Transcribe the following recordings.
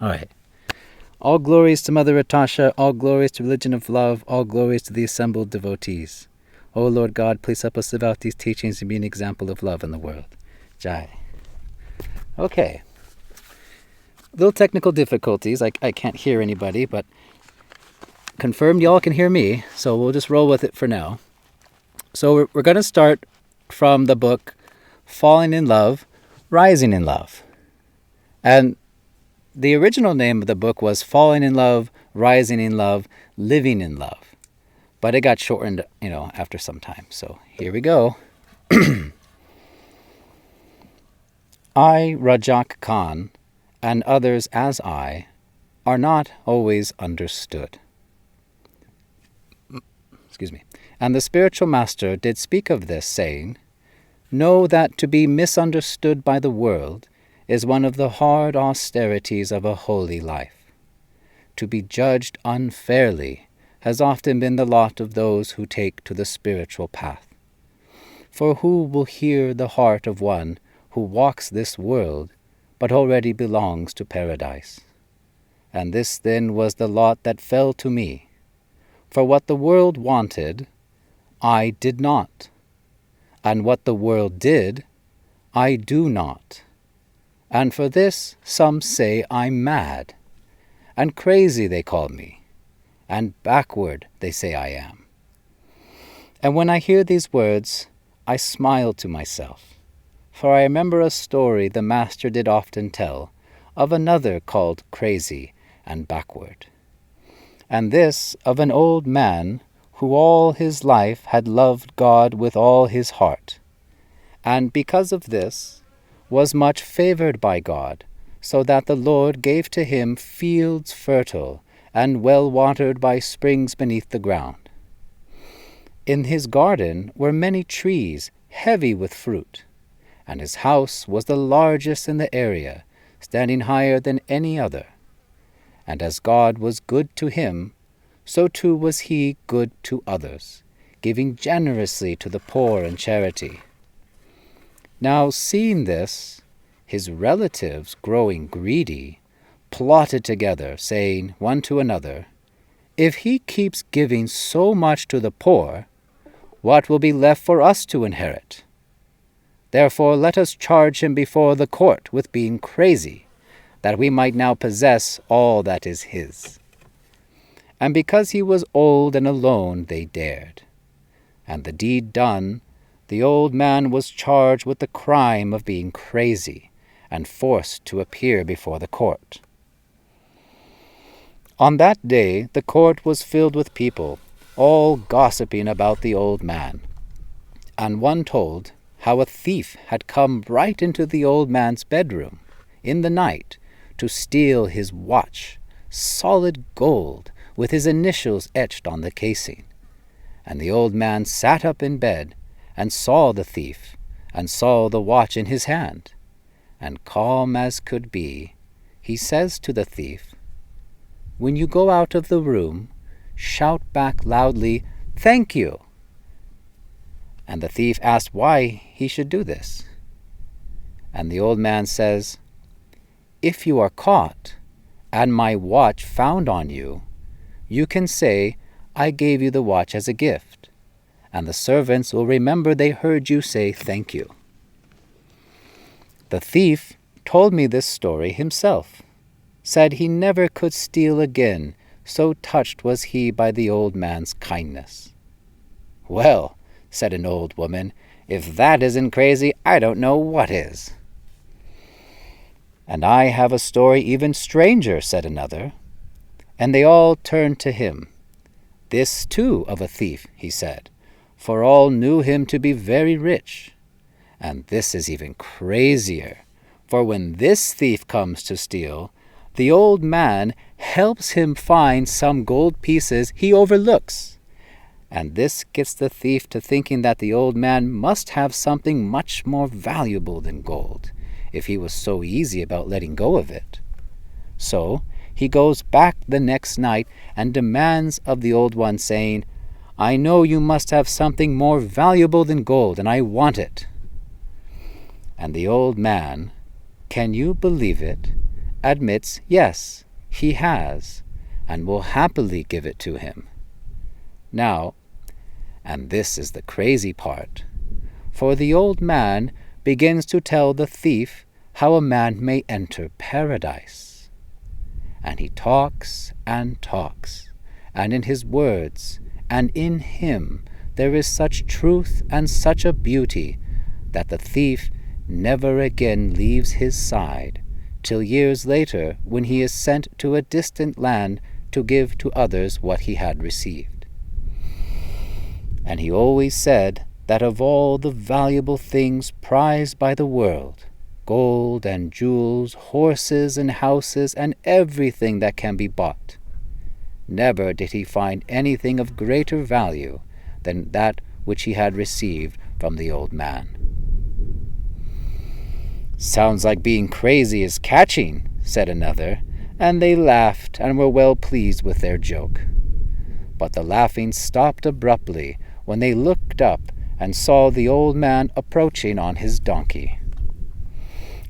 All right. All glories to Mother Atasha, all glories to Religion of Love, all glories to the assembled devotees. O Lord God, please help us live out these teachings and be an example of love in the world. Jai. Okay. Little technical difficulties. I can't hear anybody, but confirmed y'all can hear me, so we'll just roll with it for now. So we're going to start from the book Falling in Love, Rising in Love. And the original name of the book was Falling in Love, Rising in Love, Living in Love. But it got shortened, after some time. So here we go. I, Rajak Khan, and others as I, are not always understood. Excuse me. And the spiritual master did speak of this, saying, know that to be misunderstood by the world is one of the hard austerities of a holy life. To be judged unfairly has often been the lot of those who take to the spiritual path. For who will hear the heart of one who walks this world, but already belongs to paradise? And this then was the lot that fell to me. For what the world wanted, I did not. And what the world did, I do not. And for this some say I'm mad. And crazy they call me. And backward they say I am. And when I hear these words, I smile to myself. For I remember a story the master did often tell of another called crazy and backward. And this of an old man who all his life had loved God with all his heart, and because of this was much favored by God, so that the Lord gave to him fields fertile and well watered by springs beneath the ground. In his garden were many trees heavy with fruit, and his house was the largest in the area, standing higher than any other. And as God was good to him, so too was he good to others, giving generously to the poor in charity. Now seeing this, his relatives, growing greedy, plotted together, saying one to another, if he keeps giving so much to the poor, what will be left for us to inherit? Therefore let us charge him before the court with being crazy, that we might now possess all that is his. And because he was old and alone, they dared. And the deed done, the old man was charged with the crime of being crazy, and forced to appear before the court. On that day the court was filled with people, all gossiping about the old man. And one told how a thief had come right into the old man's bedroom in the night to steal his watch, solid gold, with his initials etched on the casing. And the old man sat up in bed, and saw the thief, and saw the watch in his hand. And calm as could be, he says to the thief, when you go out of the room, shout back loudly, thank you. And the thief asked why he should do this. And the old man says, if you are caught, and my watch found on you, you can say, I gave you the watch as a gift, and the servants will remember they heard you say thank you. The thief told me this story himself, said he never could steal again, so touched was he by the old man's kindness. Well, said an old woman, if that isn't crazy, I don't know what is. And I have a story even stranger, said another. And they all turned to him. This too of a thief, he said, for all knew him to be very rich. And this is even crazier, for when this thief comes to steal, the old man helps him find some gold pieces he overlooks. And this gets the thief to thinking that the old man must have something much more valuable than gold, if he was so easy about letting go of it. So he goes back the next night and demands of the old one, saying, I know you must have something more valuable than gold, and I want it. And the old man, can you believe it, admits, yes, he has, and will happily give it to him. Now, and this is the crazy part, for the old man begins to tell the thief how a man may enter paradise. And he talks, and in his words and in him there is such truth and such a beauty that the thief never again leaves his side, till years later, when he is sent to a distant land to give to others what he had received. And he always said that of all the valuable things prized by the world, gold and jewels, horses and houses, and everything that can be bought, never did he find anything of greater value than that which he had received from the old man. "Sounds like being crazy is catching," said another, and they laughed and were well pleased with their joke. But the laughing stopped abruptly when they looked up and saw the old man approaching on his donkey.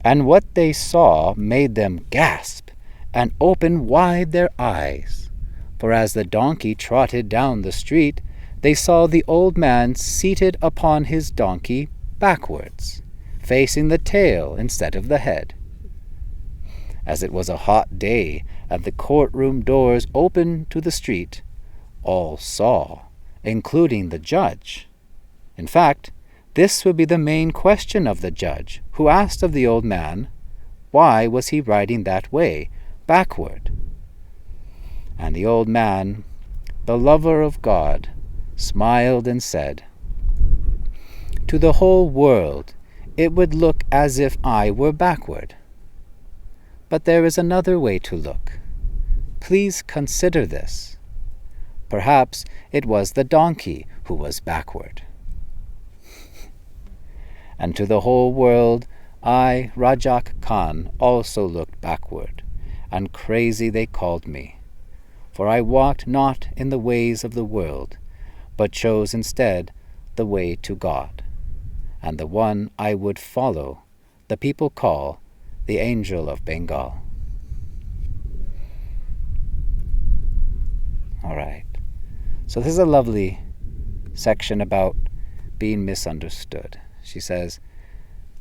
And what they saw made them gasp and open wide their eyes, for as the donkey trotted down the street, they saw the old man seated upon his donkey backwards, facing the tail instead of the head. As it was a hot day and the courtroom doors open to the street, all saw, including the judge. In fact, this would be the main question of the judge, who asked of the old man, why was he riding that way, backward? And the old man, the lover of God, smiled and said, "To the whole world it would look as if I were backward. But there is another way to look. Please consider this. Perhaps it was the donkey who was backward. And to the whole world I, Rajak Khan, also looked backward, and crazy they called me. For I walked not in the ways of the world, but chose instead the way to God. And the one I would follow, the people call the Angel of Bengal." All right. So this is a lovely section about being misunderstood. She says,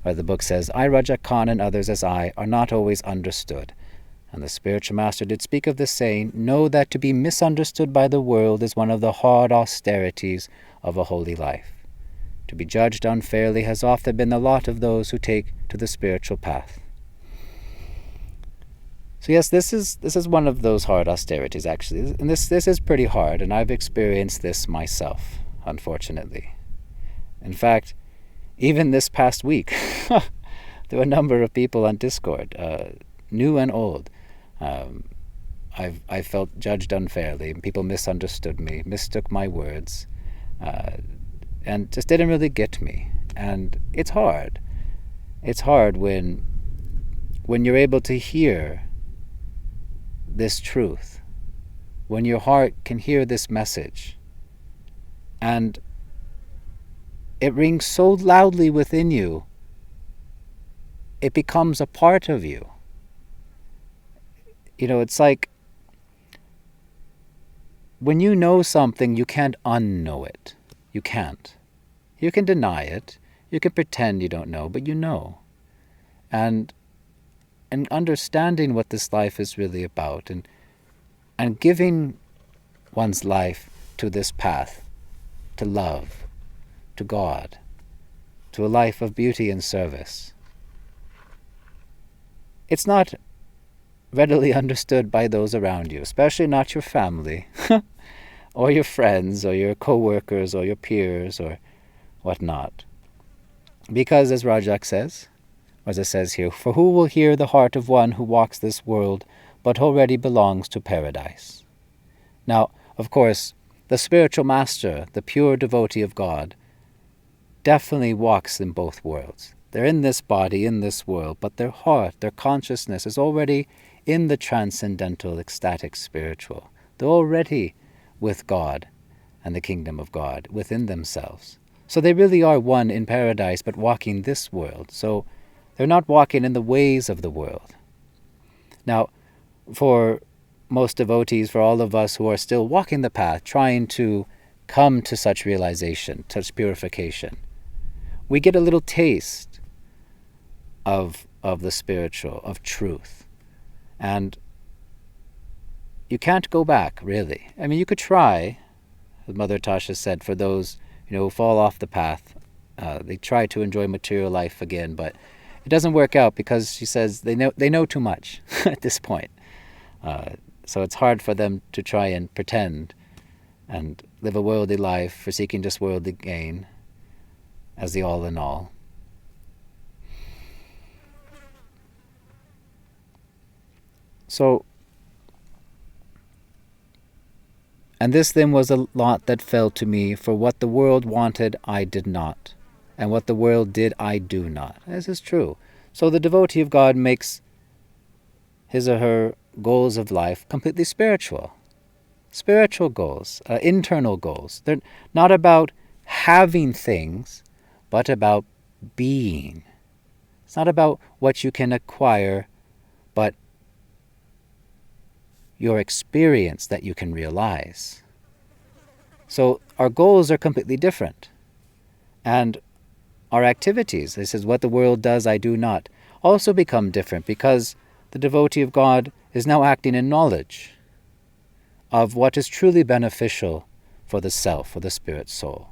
or the book says, "I, Rajak Khan, and others as I, are not always understood. And the spiritual master did speak of this, saying, know that to be misunderstood by the world is one of the hard austerities of a holy life. To be judged unfairly has often been the lot of those who take to the spiritual path." So yes, this is one of those hard austerities, actually. And this is pretty hard, and I've experienced this myself, unfortunately. In fact, even this past week, there were a number of people on Discord, new and old. I felt judged unfairly, and people misunderstood me, mistook my words, and just didn't really get me. And it's hard. It's hard when you're able to hear this truth, when your heart can hear this message, and it rings so loudly within you, it becomes a part of you. You know, it's like when you know something, you can't unknow it. You can't. You can deny it. You can pretend you don't know, but you know. And understanding what this life is really about, and giving one's life to this path, to love, to God, to a life of beauty and service. It's not readily understood by those around you, especially not your family, or your friends, or your co-workers, or your peers, or whatnot. Because, as Rajak says, or as it says here, "For who will hear the heart of one who walks this world, but already belongs to paradise?" Now, of course, the spiritual master, the pure devotee of God, definitely walks in both worlds. They're in this body, in this world, but their heart, their consciousness is already in the transcendental, ecstatic, spiritual. They're already with God and the kingdom of God within themselves. So they really are one in paradise, but walking this world. So they're not walking in the ways of the world. Now, for most devotees, for all of us who are still walking the path, trying to come to such realization, such purification, we get a little taste of the spiritual, of truth. And you can't go back, really. I mean, you could try, as Mother Tasha said, for those who fall off the path. They try to enjoy material life again, but it doesn't work out because she says they know too much at this point. So it's hard for them to try and pretend and live a worldly life for seeking just worldly gain as the all in all. So, and this then was a lot that fell to me, for what the world wanted I did not, and what the world did I do not. This is true. So the devotee of God makes his or her goals of life completely spiritual. Spiritual goals, internal goals. They're not about having things, but about being. It's not about what you can acquire, but your experience that you can realize. So our goals are completely different. And our activities, this is what the world does, I do not, also become different because the devotee of God is now acting in knowledge of what is truly beneficial for the self, for the spirit soul.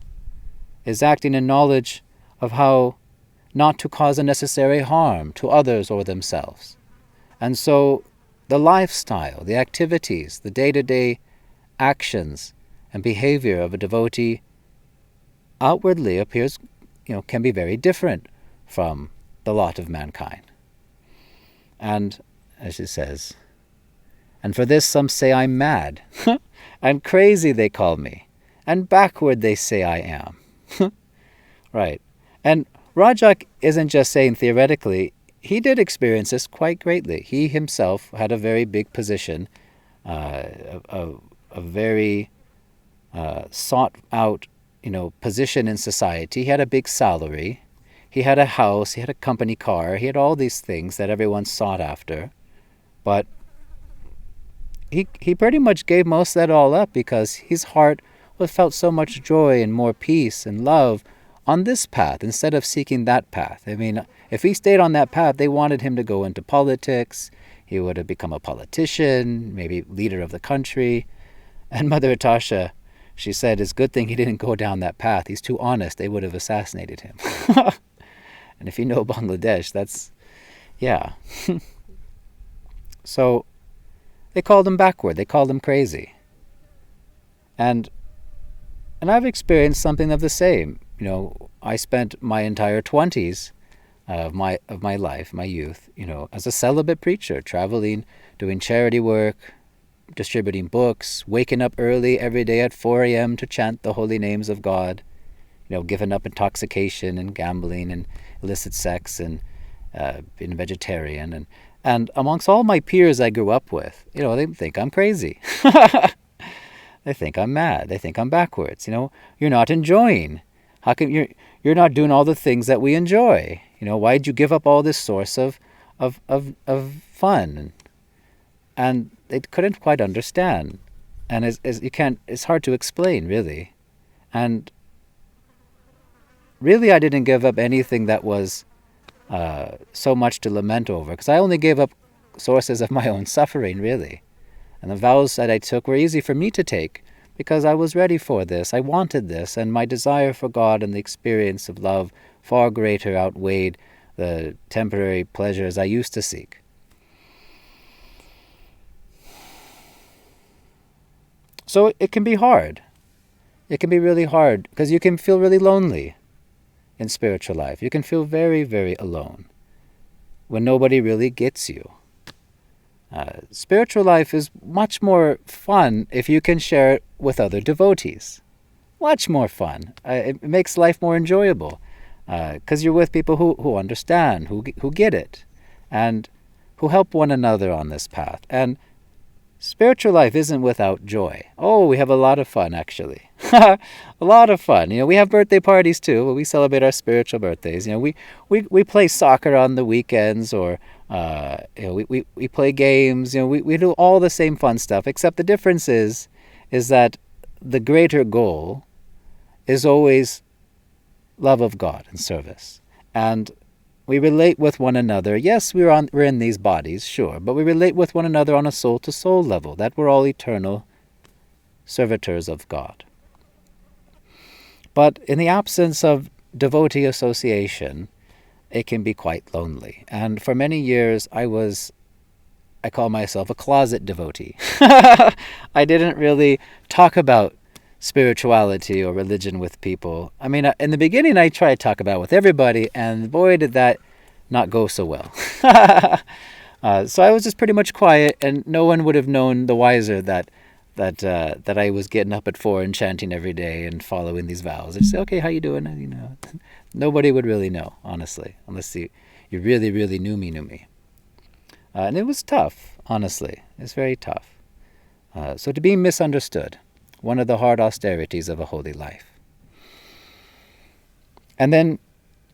Is acting in knowledge of how not to cause unnecessary harm to others or themselves. And so the lifestyle, the activities, the day-to-day actions and behavior of a devotee outwardly appears, can be very different from the lot of mankind. And, as she says, and for this some say I'm mad, and crazy they call me, and backward they say I am. Right. And Rajak isn't just saying theoretically, he did experience this quite greatly. He himself had a very big position, a very sought out, position in society. He had a big salary. He had a house. He had a company car. He had all these things that everyone sought after. But he pretty much gave most of that all up because his heart felt so much joy and more peace and love on this path instead of seeking that path. I mean, if he stayed on that path, they wanted him to go into politics. He would have become a politician, maybe leader of the country. And Mother Tasha, she said, it's a good thing he didn't go down that path. He's too honest. They would have assassinated him. And if you know Bangladesh, that's, yeah. So they called him backward. They called him crazy. And I've experienced something of the same. I spent my entire 20s of my life, my youth, as a celibate preacher, traveling, doing charity work, distributing books, waking up early every day at 4 a.m. to chant the holy names of God, giving up intoxication and gambling and illicit sex and being vegetarian. And amongst all my peers I grew up with, they think I'm crazy. They think I'm mad. They think I'm backwards. You're not enjoying. How come you're not doing all the things that we enjoy? Why'd you give up all this source of fun? And they couldn't quite understand. And it's hard to explain, really. And really, I didn't give up anything that was so much to lament over, because I only gave up sources of my own suffering, really. And the vows that I took were easy for me to take, because I was ready for this. I wanted this, and my desire for God and the experience of love far greater outweighed the temporary pleasures I used to seek. So it can be hard. It can be really hard, because you can feel really lonely in spiritual life. You can feel very, very alone when nobody really gets you. Spiritual life is much more fun if you can share it with other devotees. Much more fun. It makes life more enjoyable because you're with people who understand, who get it, and who help one another on this path. And spiritual life isn't without joy. Oh, we have a lot of fun, actually. A lot of fun. We have birthday parties too. We celebrate our spiritual birthdays. We play soccer on the weekends, or We play games. We do all the same fun stuff, except the difference is that the greater goal is always love of God and service. And we relate with one another. Yes, we're in these bodies, sure, but we relate with one another on a soul-to-soul level, that we're all eternal servitors of God. But in the absence of devotee association, it can be quite lonely. And for many years, I call myself a closet devotee. I didn't really talk about spirituality or religion with people. I mean, in the beginning, I tried to talk about it with everybody, and boy, did that not go so well. So I was just pretty much quiet, and no one would have known the wiser that I was getting up at 4 and chanting every day and following these vows. They'd say, "Okay, how you doing?" Nobody would really know, honestly, unless you really, really knew me. And it was tough, honestly. It's very tough. So to be misunderstood, one of the hard austerities of a holy life. And then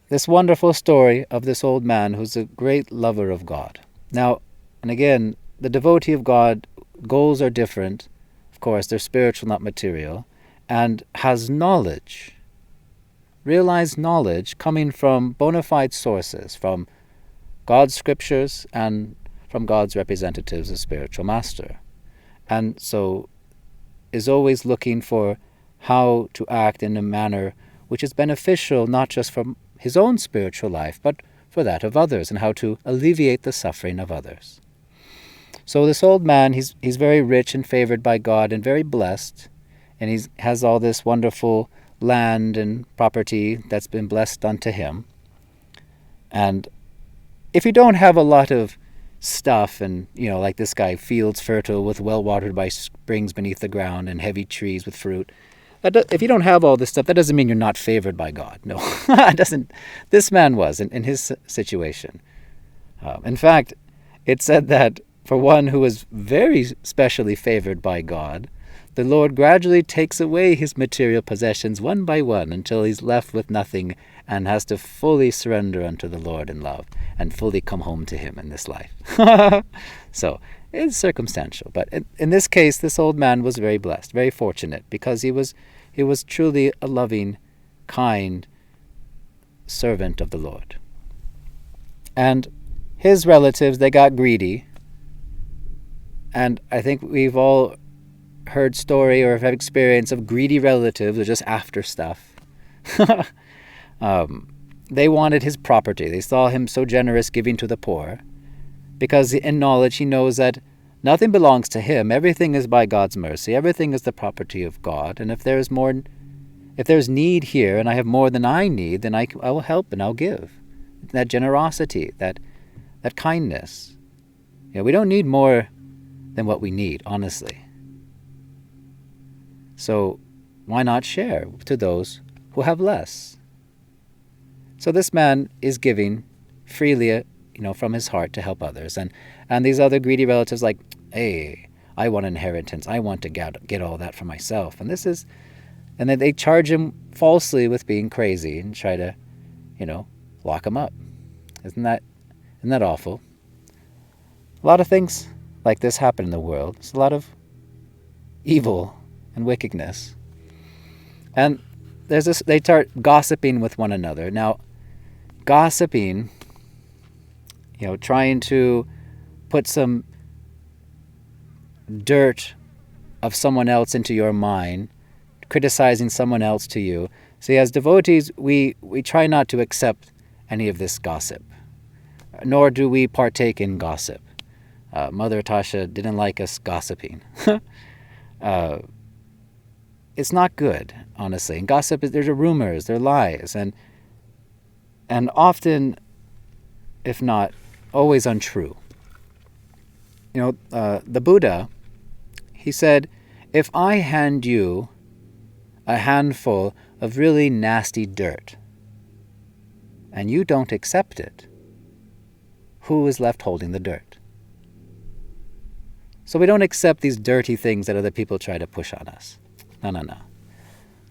this wonderful story of this old man who's a great lover of God. Now, and again, the devotee of God, goals are different. Of course, they're spiritual, not material, and has knowledge, realized knowledge coming from bona fide sources, from God's scriptures and from God's representatives as spiritual master. And so is always looking for how to act in a manner which is beneficial not just for his own spiritual life, but for that of others, and how to alleviate the suffering of others. So this old man, he's very rich and favored by God and very blessed, and he has all this wonderful land and property that's been blessed unto him. And if you don't have a lot of stuff, and like this guy, fields fertile with well watered by springs beneath the ground and heavy trees with fruit, if you don't have all this stuff, that doesn't mean you're not favored by God. No, it doesn't. This man was in his situation. In fact, it said that for one who was very specially favored by God, the Lord gradually takes away his material possessions one by one until he's left with nothing and has to fully surrender unto the Lord in love and fully come home to him in this life. So it's circumstantial. But in this case, this old man was very blessed, very fortunate, because he was truly a loving, kind servant of the Lord. And his relatives, they got greedy. And I think we've all heard story or have experience of greedy relatives who are just after stuff. They wanted his property. They saw him so generous giving to the poor, because in knowledge he knows that nothing belongs to him. Everything is by God's mercy. Everything is the property of God. And if there's need here and I have more than I need, then I will help and I'll give. That generosity, that kindness. We don't need more than what we need, honestly. So why not share to those who have less? So this man is giving freely, from his heart to help others. And these other greedy relatives like, hey, I want inheritance. I want to get all that for myself. And then they charge him falsely with being crazy and try to, lock him up. Isn't that awful? A lot of things like this happen in the world. There's a lot of evil and wickedness. And they start gossiping with one another. Now, gossiping, trying to put some dirt of someone else into your mind, criticizing someone else to you. See, as devotees, we try not to accept any of this gossip, nor do we partake in gossip. Mother Tasha didn't like us gossiping. It's not good, honestly. And gossip there's rumors, there are lies, and often, if not always, untrue. The Buddha, he said, if I hand you a handful of really nasty dirt and you don't accept it, who is left holding the dirt? So we don't accept these dirty things that other people try to push on us. No.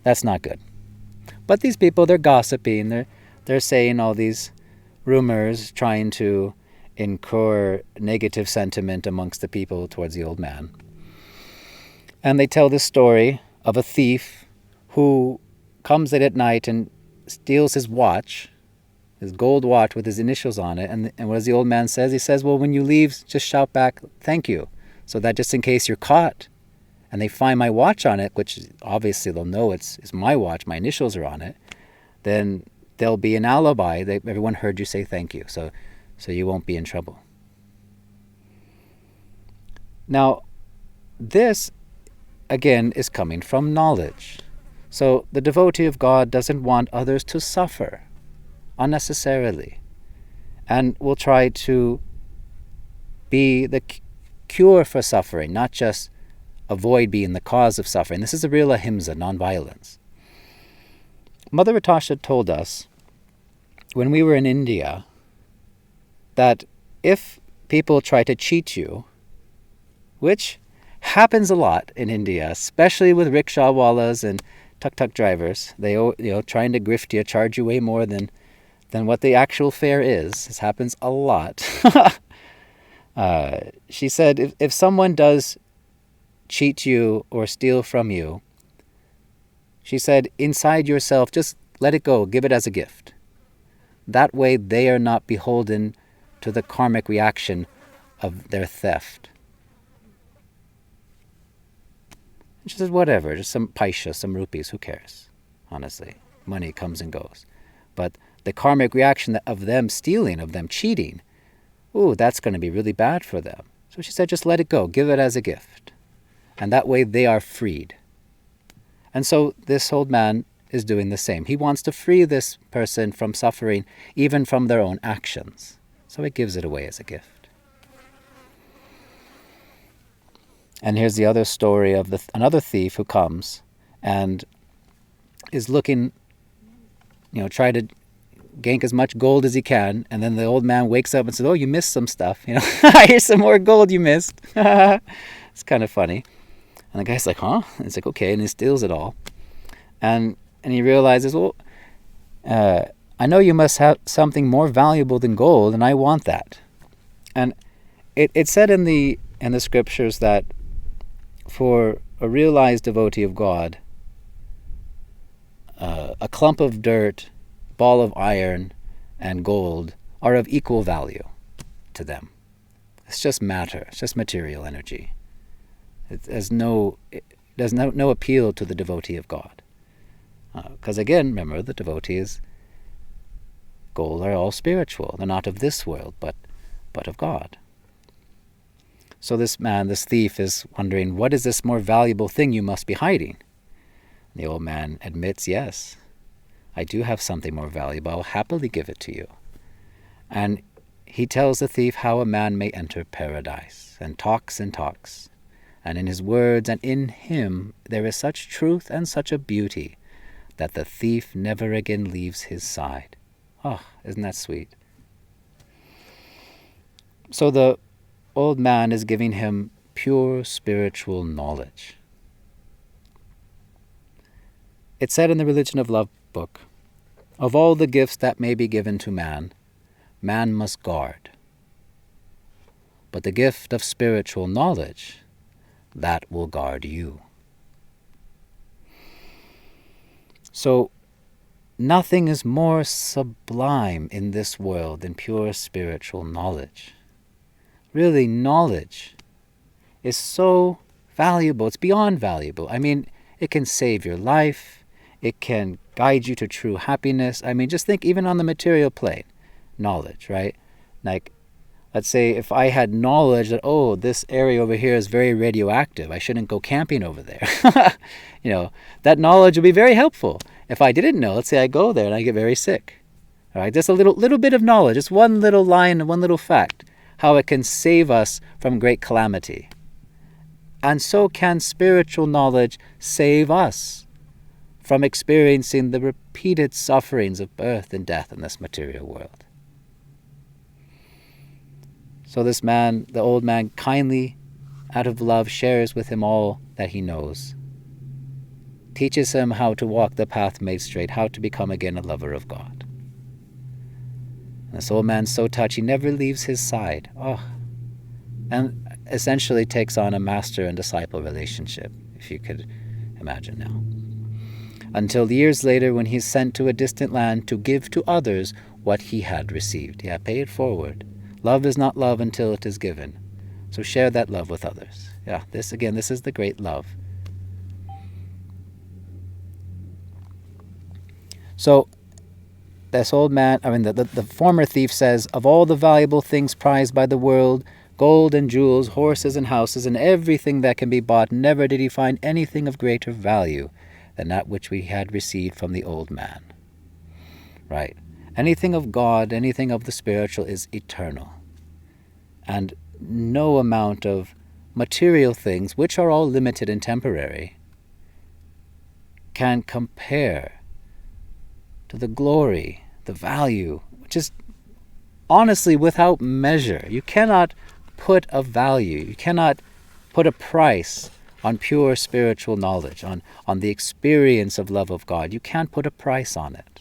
That's not good. But these people, they're gossiping. They're saying all these rumors, trying to incur negative sentiment amongst the people towards the old man. And they tell this story of a thief who comes late at night and steals his watch, his gold watch with his initials on it. And what does the old man says? He says, well, when you leave, just shout back, thank you. So that just in case you're caught and they find my watch on it, which obviously they'll know it's my watch, my initials are on it, then there'll be an alibi. Everyone heard you say thank you, so you won't be in trouble. Now, this, again, is coming from knowledge. So the devotee of God doesn't want others to suffer unnecessarily, and will try to be the cure for suffering, not just avoid being the cause of suffering. This is a real ahimsa, non-violence. Mother Natasha told us when we were in India that if people try to cheat you, which happens a lot in India, especially with rickshawwallas and tuk-tuk drivers, they trying to grift you, charge you way more than what the actual fare is. This happens a lot. She said if someone does cheat you or steal from you, she said, inside yourself, just let it go, give it as a gift. That way they are not beholden to the karmic reaction of their theft. And she said, whatever, just some paisha, some rupees, who cares? Honestly, money comes and goes. But the karmic reaction of them stealing, of them cheating, that's going to be really bad for them. So she said, just let it go, give it as a gift. And that way they are freed. And so this old man is doing the same. He wants to free this person from suffering, even from their own actions. So he gives it away as a gift. And here's the other story of another thief who comes and is looking, try to gank as much gold as he can. And then the old man wakes up and says, oh, you missed some stuff. Here's some more gold you missed. It's kind of funny. And the guy's like, huh? And it's like, okay. And he steals it all. And he realizes, well, I know you must have something more valuable than gold, and I want that. And it said in the scriptures that for a realized devotee of God, a clump of dirt, ball of iron, and gold are of equal value to them. It's just matter. It's just material energy. It has no appeal to the devotee of God. Because again, remember, the devotees, gold are all spiritual. They're not of this world, but of God. So this thief is wondering, what is this more valuable thing you must be hiding? The old man admits, yes, I do have something more valuable. I'll happily give it to you. And he tells the thief how a man may enter paradise, and talks and talks. And in his words and in him there is such truth and such a beauty that the thief never again leaves his side. Oh, isn't that sweet? So the old man is giving him pure spiritual knowledge. It said in the Religion of Love book, of all the gifts that may be given to man, man must guard. But the gift of spiritual knowledge, that will guard you. So, nothing is more sublime in this world than pure spiritual knowledge. Really, knowledge is so valuable. It's beyond valuable. I mean, it can save your life. It can guide you to true happiness. I mean, just think, even on the material plane, knowledge, right? Like, let's say if I had knowledge that, this area over here is very radioactive, I shouldn't go camping over there. That knowledge would be very helpful. If I didn't know, let's say I go there and I get very sick. All right, just a little bit of knowledge, just one little line, one little fact, how it can save us from great calamity. And so can spiritual knowledge save us from experiencing the repeated sufferings of birth and death in this material world. So this man, the old man, kindly, out of love, shares with him all that he knows, teaches him how to walk the path made straight, how to become again a lover of God. This old man's so touched, he never leaves his side. Oh, and essentially takes on a master and disciple relationship, if you could imagine now. Until years later, when he's sent to a distant land to give to others what he had received. Yeah, pay it forward. Love is not love until it is given. So share that love with others. Yeah, this is the great love. So this old man, the former thief says, of all the valuable things prized by the world, gold and jewels, horses and houses, and everything that can be bought, never did he find anything of greater value than that which we had received from the old man. Right? Anything of God, anything of the spiritual is eternal. And no amount of material things, which are all limited and temporary, can compare to the glory, the value, which is honestly without measure. You cannot put a value, you cannot put a price on pure spiritual knowledge, on the experience of love of God. You can't put a price on it.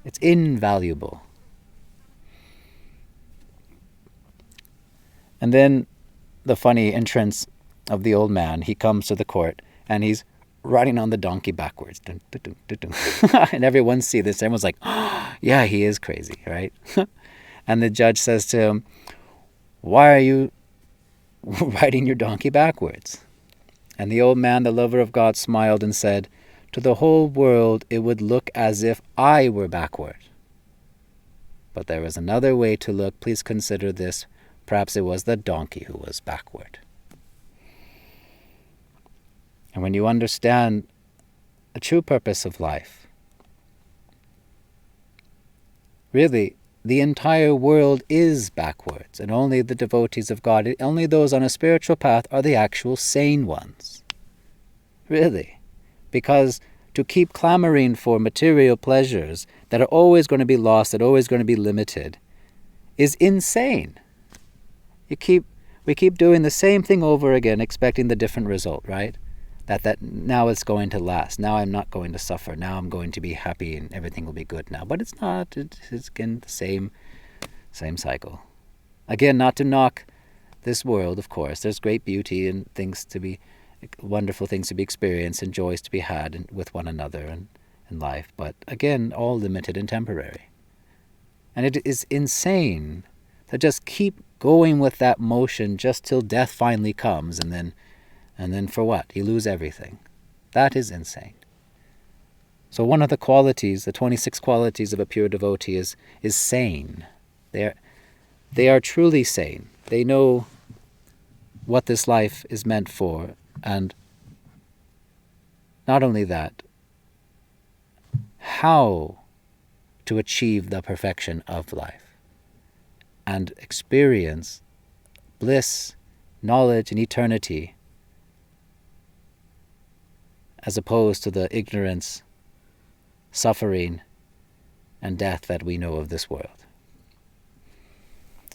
It's invaluable. And then the funny entrance of the old man, he comes to the court and he's riding on the donkey backwards. Dun, dun, dun, dun, dun. And everyone sees this. Everyone's like, oh, yeah, he is crazy, right? And the judge says to him, why are you riding your donkey backwards? And the old man, the lover of God, smiled and said, to the whole world it would look as if I were backward. But there is another way to look. Please consider this. Perhaps it was the donkey who was backward. And when you understand the true purpose of life, really, the entire world is backwards, and only the devotees of God, only those on a spiritual path are the actual sane ones. Really. Because to keep clamoring for material pleasures that are always going to be lost, that are always going to be limited, is insane. We keep doing the same thing over again, expecting the different result, right? That now it's going to last. Now I'm not going to suffer. Now I'm going to be happy and everything will be good now. But it's not. It's again the same cycle. Again, not to knock this world, of course. There's great beauty and wonderful things to be experienced and joys to be had with one another and in life. But again, all limited and temporary. And it is insane to just keep going with that motion just till death finally comes, and then for what? You lose everything. That is insane. So one of the qualities, the 26 qualities of a pure devotee is sane. They are truly sane. They know what this life is meant for, and not only that, how to achieve the perfection of life and experience bliss, knowledge, and eternity, as opposed to the ignorance, suffering, and death that we know of this world.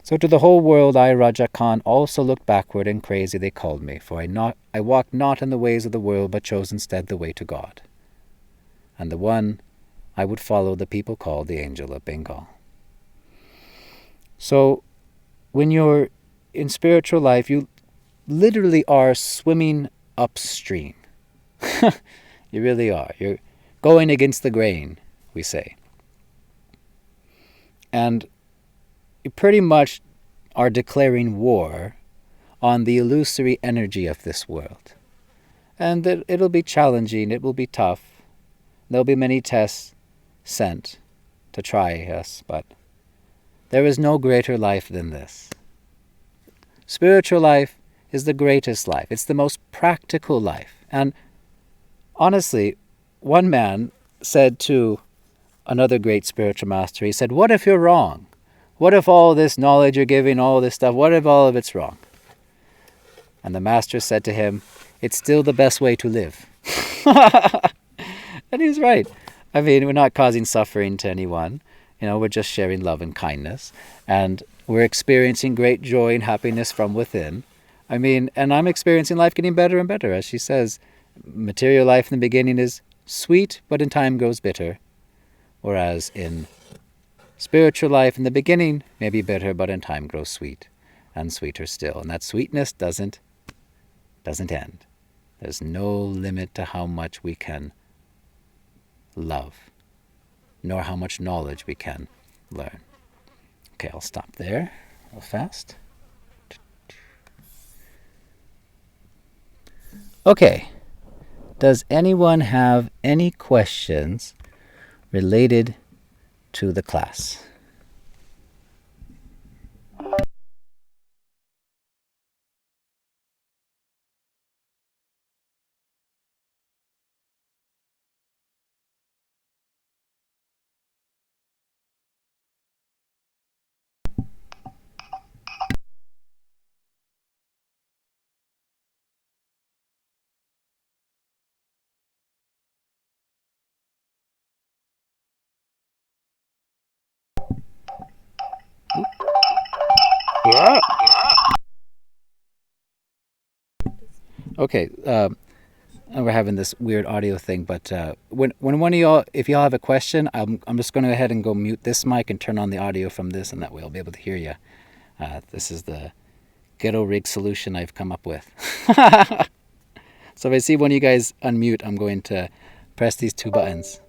So to the whole world I, Raja Khan, also looked backward, and crazy they called me, for I walked not in the ways of the world, but chose instead the way to God. And the one I would follow the people called the Angel of Bengal. So when you're in spiritual life, you literally are swimming upstream. You really are. You're going against the grain, we say. And you pretty much are declaring war on the illusory energy of this world. And it'll be challenging, it will be tough. There'll be many tests sent to try us, but there is no greater life than this. Spiritual life is the greatest life. It's the most practical life. And honestly, one man said to another great spiritual master, he said, what if you're wrong? What if all this knowledge you're giving, all this stuff, what if all of it's wrong? And the master said to him, it's still the best way to live. And he's right. I mean, we're not causing suffering to anyone. We're just sharing love and kindness. And we're experiencing great joy and happiness from within. I mean, and I'm experiencing life getting better and better. As she says, material life in the beginning is sweet, but in time grows bitter. Whereas in Spiritual life in the beginning may be bitter, but in time grows sweet and sweeter still. And that sweetness doesn't end. There's no limit to how much we can love, nor how much knowledge we can learn. Okay, I'll stop there real fast. Okay, does anyone have any questions related to the class? Yeah. Okay, we're having this weird audio thing, but when one of y'all, if y'all have a question, I'm just going to go ahead and go mute this mic and turn on the audio from this, and that way I'll be able to hear you. This is the ghetto rig solution I've come up with. So if I see one of you guys unmute, I'm going to press these two buttons.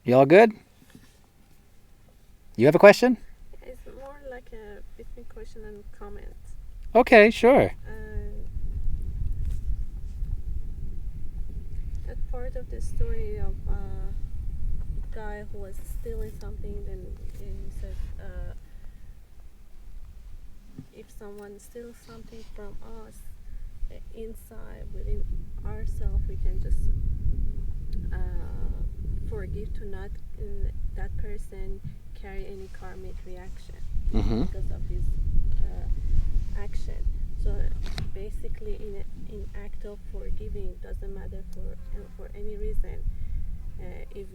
You all good? You have a question? It's more like a between question and comment. Okay, sure. That part of the story of a guy who was stealing something, then he said, if someone steals something from us, inside within ourselves, we can just forgive to not that person carry any karmic reaction because of his action. So basically, in act of forgiving, doesn't matter for any reason. If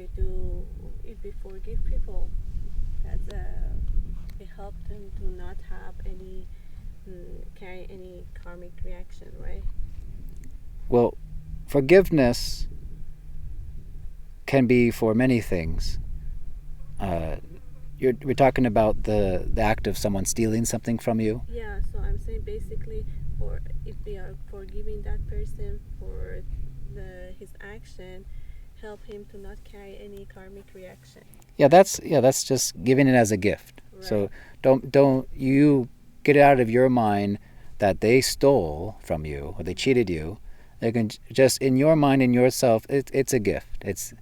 we forgive people, that it helps them to not have any carry any karmic reaction, right? Well, forgiveness can be for many things. We're talking about the act of someone stealing something from you. Yeah, so I'm saying basically, if we are forgiving that person for his action, help him to not carry any karmic reaction. Yeah, that's just giving it as a gift. Right. So don't you get it out of your mind that they stole from you or they cheated you. They can just, in your mind, in yourself, it's a gift. It's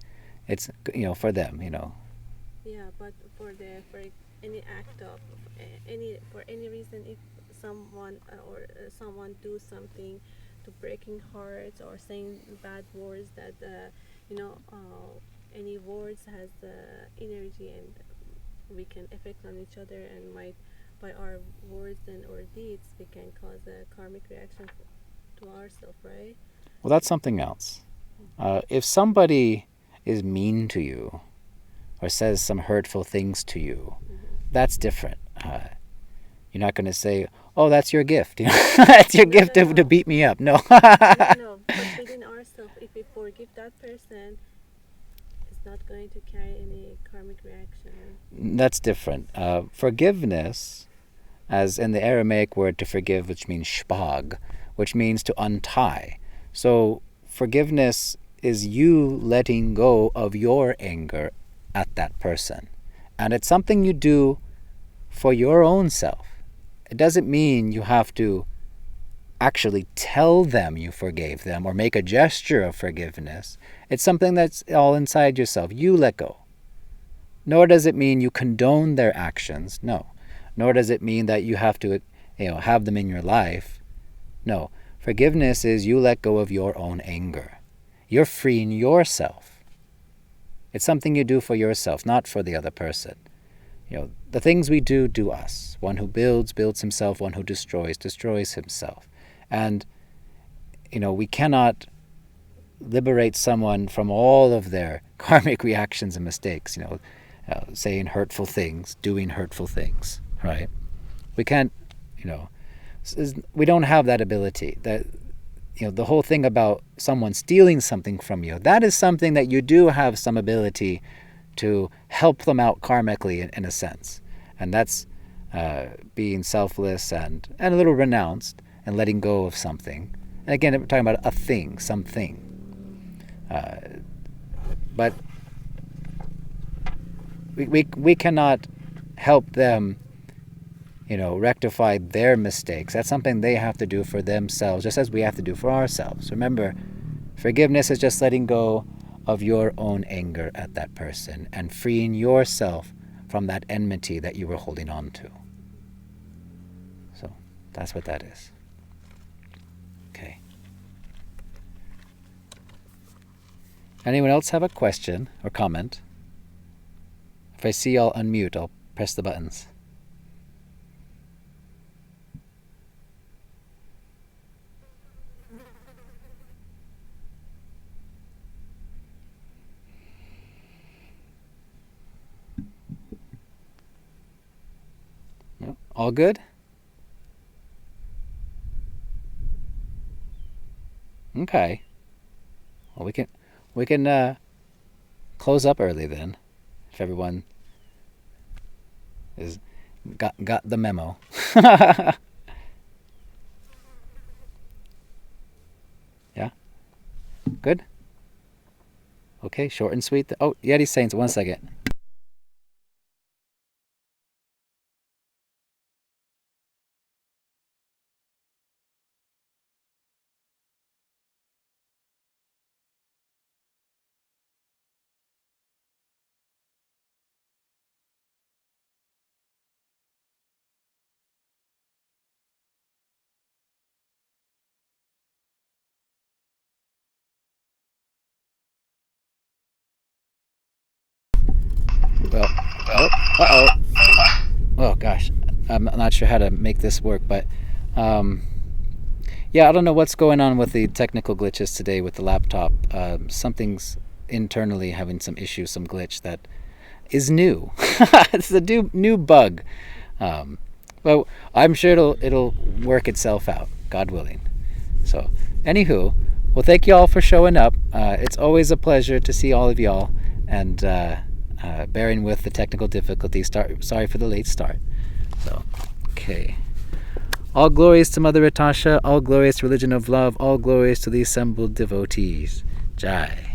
for them. Yeah, but for any act of for any reason, if someone someone do something to breaking hearts or saying bad words, that any words has energy and we can affect on each other, and might by our words and or deeds we can cause a karmic reaction to ourselves, right? Well, that's something else. If somebody is mean to you or says some hurtful things to you, that's different. You're not going to say, "Oh, that's your gift." That's your gift to beat me up. No. No, but within ourselves, if we forgive that person, it's not going to carry any karmic reaction. That's different. Forgiveness, as in the Aramaic word to forgive, which means shpag, which means to untie. So forgiveness is you letting go of your anger at that person. And it's something you do for your own self. It doesn't mean you have to actually tell them you forgave them or make a gesture of forgiveness. It's something that's all inside yourself. You let go. Nor does it mean you condone their actions. No. Nor does it mean that you have to, have them in your life. No. Forgiveness is you let go of your own anger. You're freeing yourself. It's something you do for yourself, not for the other person. The things we do us. One who builds himself. One who destroys himself. And, we cannot liberate someone from all of their karmic reactions and mistakes, saying hurtful things, doing hurtful things, right? We can't, we don't have that ability. That the whole thing about someone stealing something from you, that is something that you do have some ability to help them out karmically in a sense. And that's being selfless and a little renounced and letting go of something. And again, we're talking about a thing, something. But we cannot help them, rectify their mistakes. That's something they have to do for themselves, just as we have to do for ourselves. Remember, forgiveness is just letting go of your own anger at that person and freeing yourself from that enmity that you were holding on to. So that's what that is. Okay. Anyone else have a question or comment? If I see y'all unmute, I'll press the buttons. No? All good? Okay. Well, we can close up early then, if everyone is got the memo. Yeah? Good? Okay, short and sweet. Oh, Yeti's saying, 1 second. Well, oh gosh, I'm not sure how to make this work, but yeah, I don't know what's going on with the technical glitches today with the laptop. Something's internally having some issues, some glitch that is new. It's a new bug. But I'm sure it'll work itself out, God willing. So, anywho, well, thank you all for showing up. It's always a pleasure to see all of y'all, and bearing with the technical difficulties. Sorry for the late start. So, okay. All glories to Mother Natasha, all glories to Religion of Love, all glories to the assembled devotees. Jai.